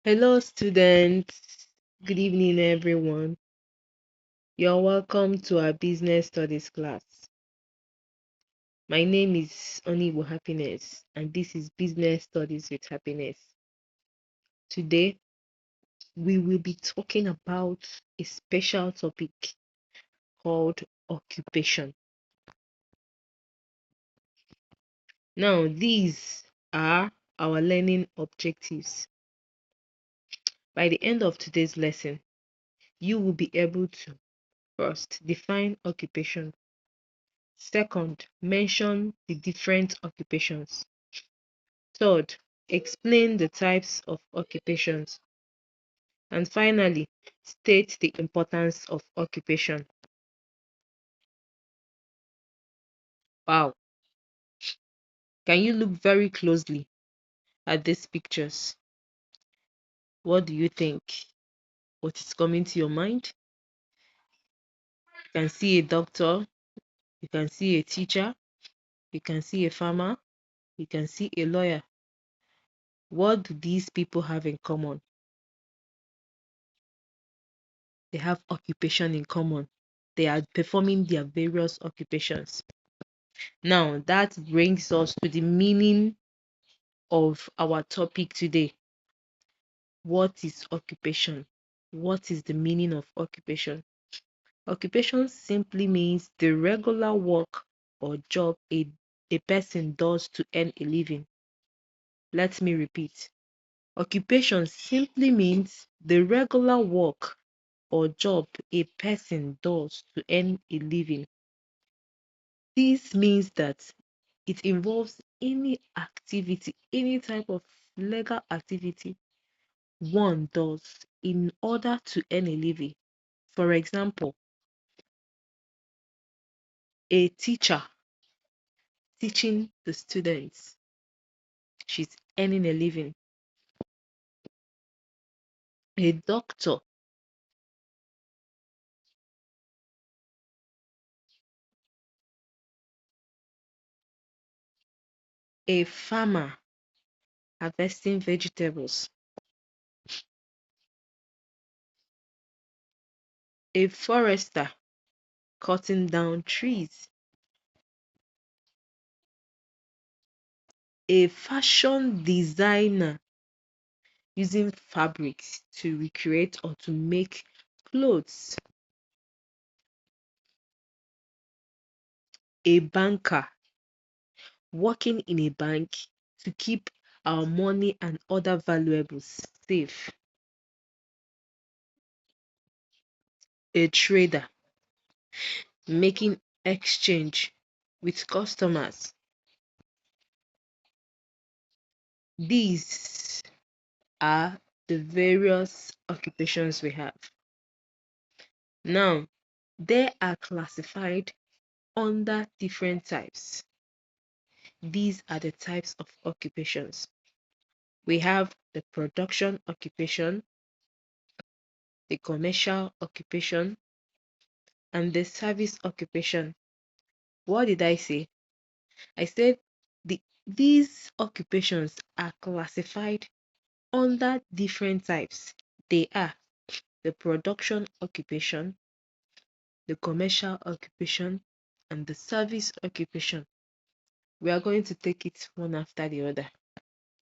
Hello, students. Good evening, everyone. You're welcome to our business studies class. My name is Oniwu Happiness, and this is Business Studies with Happiness. Today, we will be talking about a special topic called occupation. Now, these are our learning objectives. By the end of today's lesson, you will be able to first define occupation. Second, mention the different occupations. Third, explain the types of occupations. And finally, state the importance of occupation. Wow. Can you look very closely at these pictures? What do you think? What is coming to your mind? You can see a doctor, you can see a teacher, you can see a farmer, you can see a lawyer. What do these people have in common? They have occupation in common. They are performing their various occupations. Now, that brings us to the meaning of our topic today. What is occupation? What is the meaning of occupation? Occupation simply means the regular work or job a person does to earn a living. Let me repeat. Occupation simply means the regular work or job a person does to earn a living. This means that it involves any activity, any type of legal activity one does in order to earn a living. For example, a teacher teaching the students, she's earning a living. A doctor, a farmer harvesting vegetables, a forester cutting down trees, a fashion designer using fabrics to recreate or to make clothes, a banker working in a bank to keep our money and other valuables safe, a trader making exchange with customers. These are the various occupations we have. Now, they are classified under different types. These are the types of occupations. We have the production occupation, the commercial occupation, and the service occupation. What did I say? I said these occupations are classified under different types. They are the production occupation, the commercial occupation, and the service occupation. We are going to take it one after the other.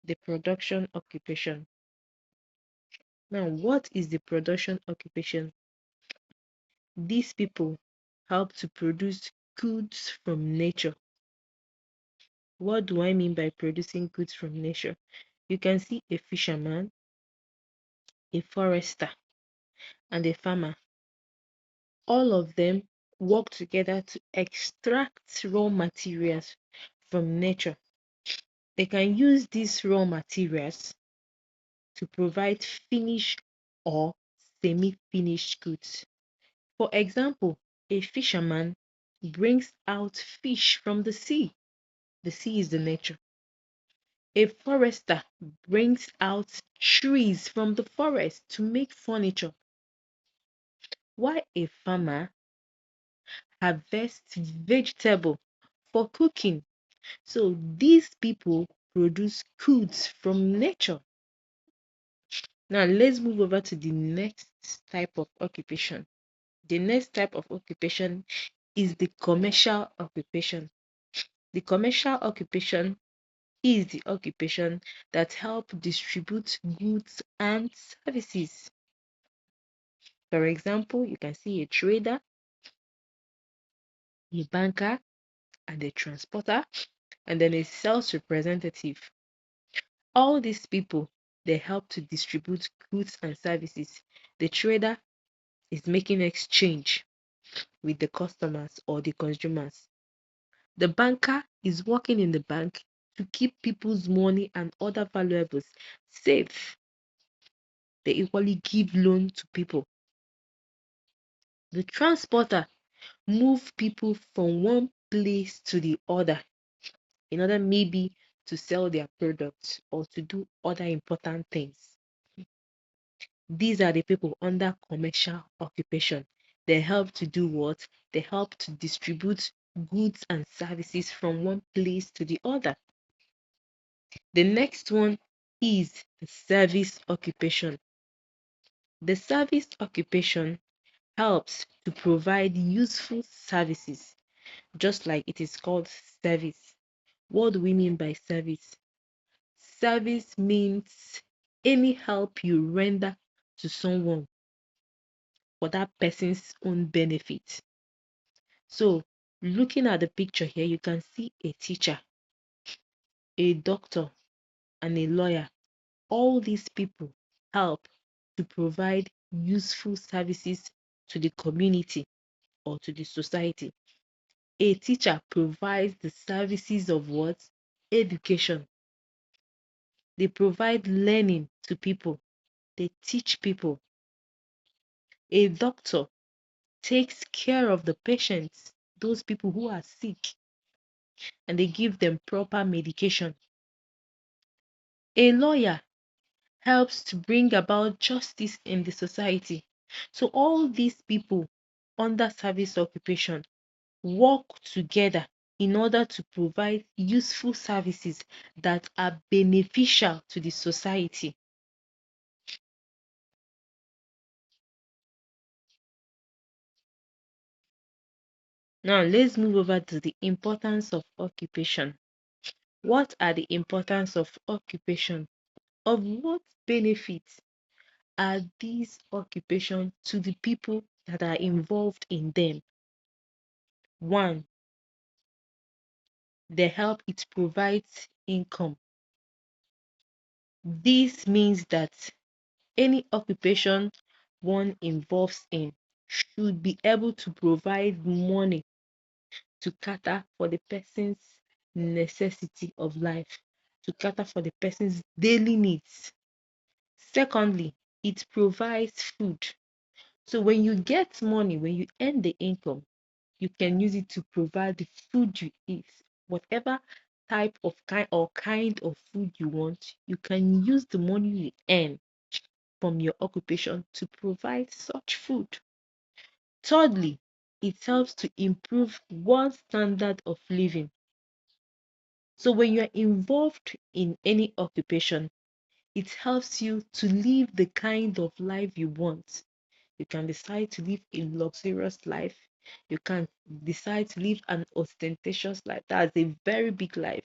The production occupation. Now, what is the production occupation? These people help to produce goods from nature. What do I mean by producing goods from nature? You can see a fisherman, a forester, and a farmer. All of them work together to extract raw materials from nature. They can use these raw materials to provide finished or semi-finished goods. For example, a fisherman brings out fish from the sea. The sea is the nature. A forester brings out trees from the forest to make furniture, while a farmer harvests vegetable for cooking. So these people produce goods from nature. Now let's move over to the next type of occupation. The next type of occupation is the commercial occupation. The commercial occupation is the occupation that help distribute goods and services. For example, you can see a trader, a banker, and a transporter, and then a sales representative. All these people, they help to distribute goods and services. The trader is making exchange with the customers or the consumers. The banker is working in the bank to keep people's money and other valuables safe. They equally give loan to people. The transporter move people from one place to the other in order maybe to sell their products or to do other important things. These are the people under commercial occupation. They help to do what? They help to distribute goods and services from one place to the other. The next one is the service occupation. The service occupation helps to provide useful services, just like it is called service. What do we mean by service? Service means any help you render to someone for that person's own benefit. So, looking at the picture here, you can see a teacher, a doctor, and a lawyer. All these people help to provide useful services to the community or to the society. A teacher provides the services of what? Education. They provide learning to people. They teach people. A doctor takes care of the patients, those people who are sick, and they give them proper medication. A lawyer helps to bring about justice in the society. So all these people under service occupation work together in order to provide useful services that are beneficial to the society. Now let's move over to the importance of occupation. What are the importance of occupation? Of what benefits are these occupations to the people that are involved in them? One, they help it provides income. This means that any occupation one involves in should be able to provide money to cater for the person's necessity of life, to cater for the person's daily needs. Secondly, it provides food. So when you get money, when you earn the income, you can use it to provide the food you eat. Whatever type of kind of food you want, you can use the money you earn from your occupation to provide such food. Thirdly, it helps to improve one's standard of living. So when you're involved in any occupation, it helps you to live the kind of life you want. You can decide to live a luxurious life. You can decide to live an ostentatious life. That's a very big life.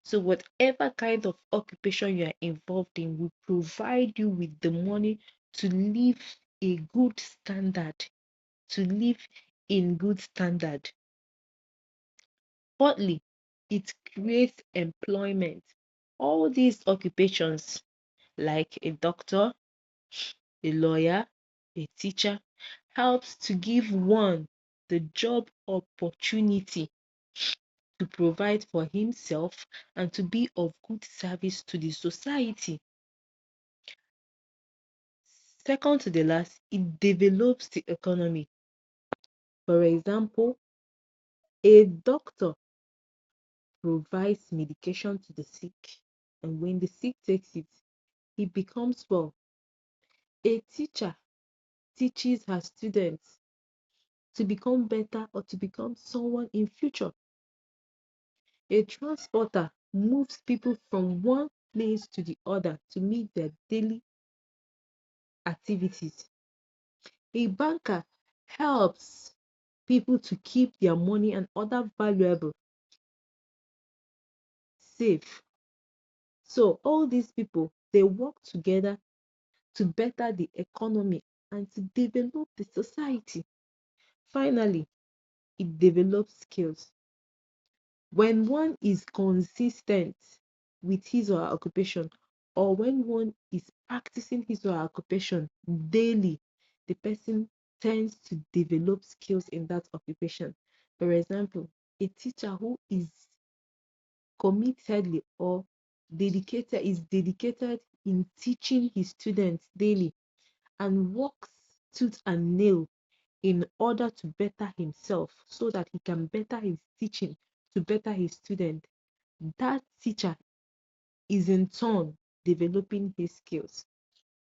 So, whatever kind of occupation you are involved in will provide you with the money to live a good standard, to live in good standard. Fourthly, it creates employment. All these occupations, like a doctor, a lawyer, a teacher, helps to give one the job opportunity to provide for himself and to be of good service to the society. Second to the last, it develops the economy. For example, a doctor provides medication to the sick, and when the sick takes it, he becomes well. A teacher teaches her students to become better or to become someone in future. A transporter moves people from one place to the other to meet their daily activities. A banker helps people to keep their money and other valuable safe. So all these people, they work together to better the economy and to develop the society. Finally, it develops skills. When one is consistent with his or her occupation, or when one is practicing his or her occupation daily, the person tends to develop skills in that occupation. For example, a teacher who is committedly or dedicated in teaching his students daily and works tooth and nail in order to better himself so that he can better his teaching to better his student. That teacher is in turn developing his skills.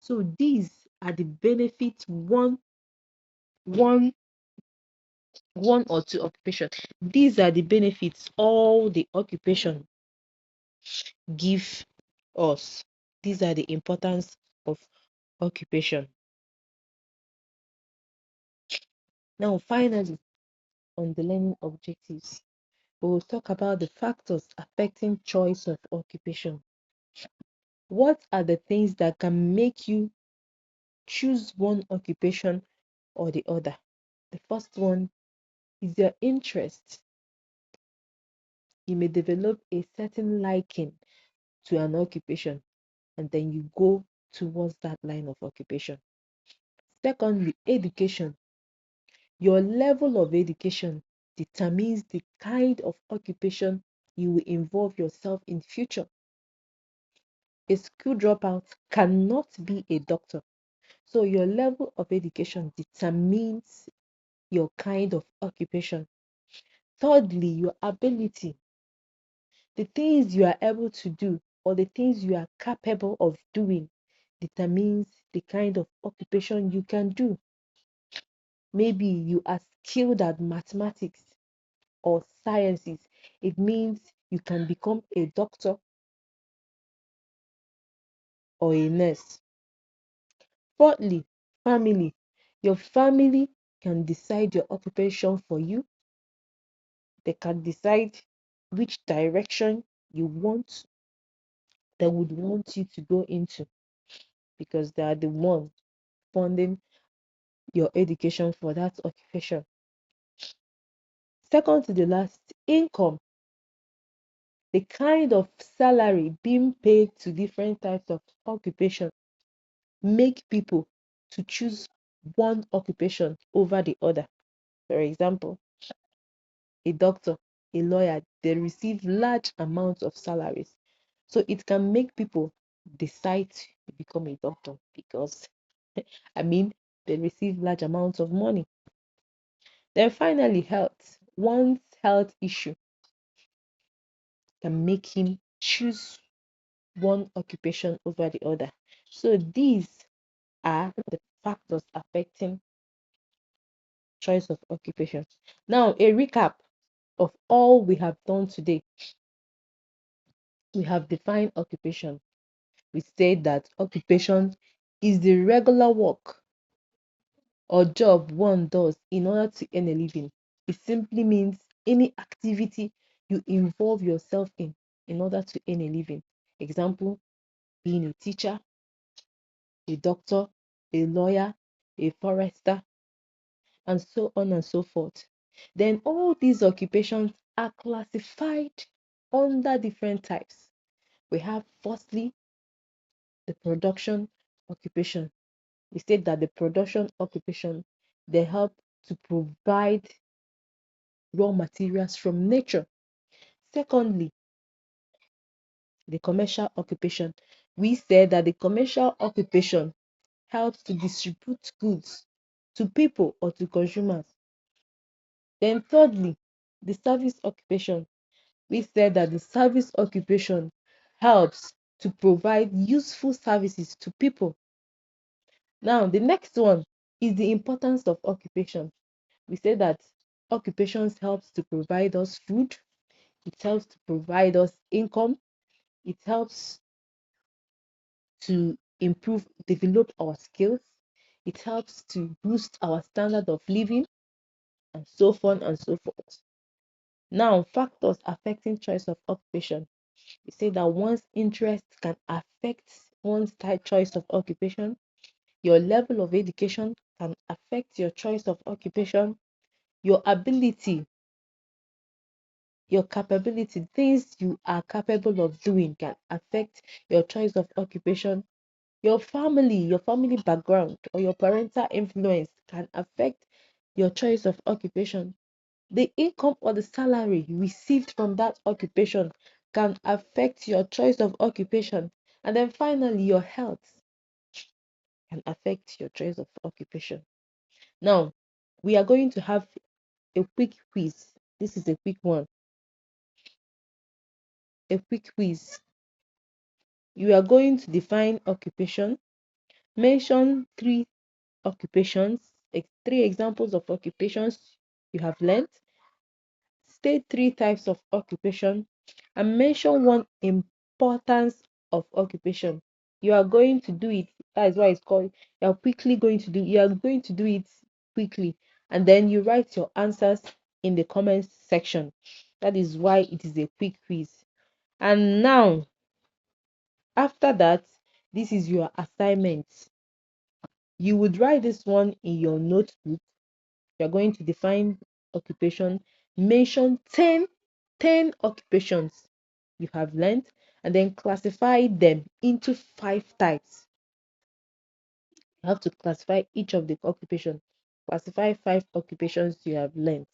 So these are the benefits one one or two occupation. These are the benefits all the occupation give us. These are the importance of occupation. Now, finally, on the learning objectives, we will talk about the factors affecting choice of occupation. What are the things that can make you choose one occupation or the other? The first one is your interest. You may develop a certain liking to an occupation and then you go towards that line of occupation. Secondly, education. Your level of education determines the kind of occupation you will involve yourself in future. A school dropout cannot be a doctor. So your level of education determines your kind of occupation. Thirdly, your ability. The things you are able to do or the things you are capable of doing determines the kind of occupation you can do. Maybe you are skilled at mathematics or sciences. It means you can become a doctor or a nurse. Fourthly, family. Your family can decide your occupation for you. They can decide which direction you want, they would want you to go into because they are the one funding your education for that occupation. Second to the last, income. The kind of salary being paid to different types of occupation make people to choose one occupation over the other. For example, a doctor, a lawyer, they receive large amounts of salaries. So it can make people decide to become a doctor because, I mean, they receive large amounts of money. Then finally, health. One's health issue can make him choose one occupation over the other. So these are the factors affecting choice of occupation. Now, a recap of all we have done today. We have defined occupation. We said that occupation is the regular work or job one does in order to earn a living. It simply means any activity you involve yourself in order to earn a living. Example, being a teacher, a doctor, a lawyer, a forester, and so on and so forth. Then all these occupations are classified under different types. We have firstly the production occupation. We said that the production occupation, they help to provide raw materials from nature. Secondly, the commercial occupation. We said that the commercial occupation helps to distribute goods to people or to consumers. Then thirdly, the service occupation. We said that the service occupation helps to provide useful services to people. Now, the next one is the importance of occupation. We said that occupations helps to provide us food, it helps to provide us income, it helps to develop our skills. It helps to boost our standard of living, and so on and so forth. Now, factors affecting choice of occupation. We say that one's interest can affect one's choice of occupation. Your level of education can affect your choice of occupation. Your ability, your capability, things you are capable of doing can affect your choice of occupation. Your family background, or your parental influence can affect your choice of occupation. The income or the salary received from that occupation can affect your choice of occupation. And then finally, your health can affect your choice of occupation. Now, we are going to have a quick quiz. This is a quick one. A quick quiz. You are going to define occupation. Mention three occupations, three examples of occupations you have learned. State three types of occupation and mention one importance of occupation. You are going to do it. That is why it's called. You are quickly going to do. You are going to do it quickly, and then you write your answers in the comments section. That is why it is a quick quiz. And now, after that, this is your assignment. You would write this one in your notebook. You are going to define occupation, mention 10 occupations you have learned, and then classify them into 5 types. You have to classify each of the occupation, classify 5 occupations you have learned.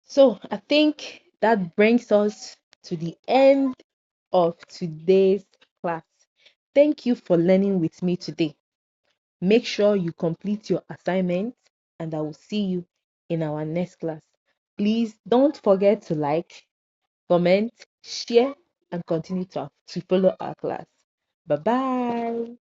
So I think that brings us to the end of today's class. Thank you for learning with me today. Make sure you complete your assignment, and I will see you in our next class. Please don't forget to like, comment, share, and continue to follow our class. Bye bye.